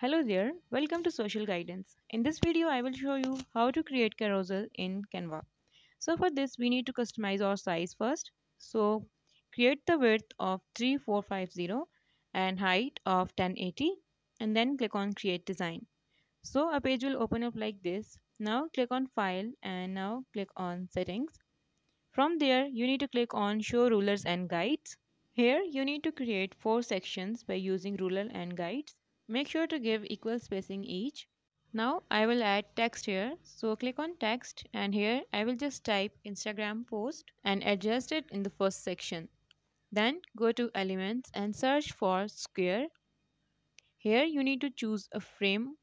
Hello there, welcome to Social Guidance. In this video, I will show you how to create carousel in Canva. So for this, we need to customize our size first. So create the width of 3450 and height of 1080 and then click on create design. So a page will open up like this. Now click on file and now click on settings. From there, you need to click on show rulers and guides. Here you need to create 4 sections by using ruler and guides. Make sure to give equal spacing each. Now I will add text here. So click on text and here I will just type Instagram post and adjust it in the first section. Then go to elements and search for square. Here you need to choose a frame.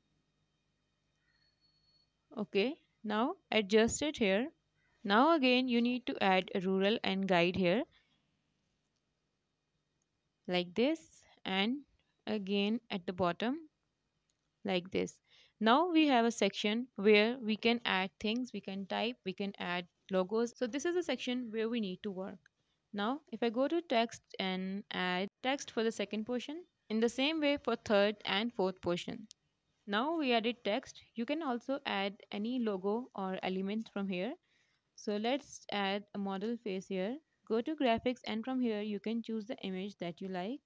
Okay, now adjust it here. Now again you need to add a ruler and guide here like this and again at the bottom like this. Now we have a section where we can add things, we can type, we can add logos. So this is a section where we need to work. Now if I go to text and add text for the second portion, in the same way for third and fourth portion. Now we added text. You can also add any logo or element from here. So let's add a model face here. Go to graphics and from here you can choose the image that you like.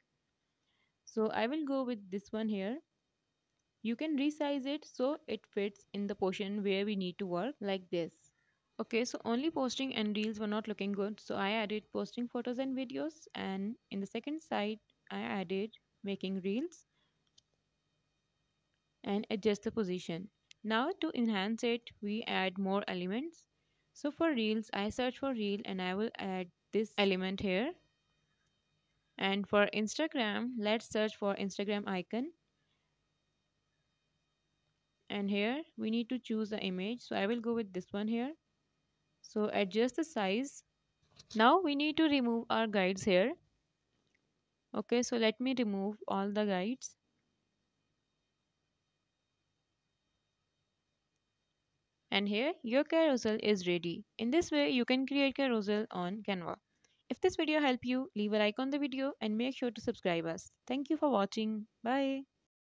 So I will go with this one here. You can resize it so it fits in the portion where we need to work like this. Okay, so only posting and reels were not looking good. So I added posting photos and videos, and in the second side, I added making reels and adjust the position. Now to enhance it, we add more elements. So for reels, I search for reel and I will add this element here. And for Instagram, let's search for Instagram icon. And here we need to choose the image, so I will go with this one here. So adjust the size. Now we need to remove our guides here. Okay, so let me remove all the guides. And here your carousel is ready. In this way you can create carousel on Canva. If this video helped you, leave a like on the video and make sure to subscribe us. Thank you for watching. Bye.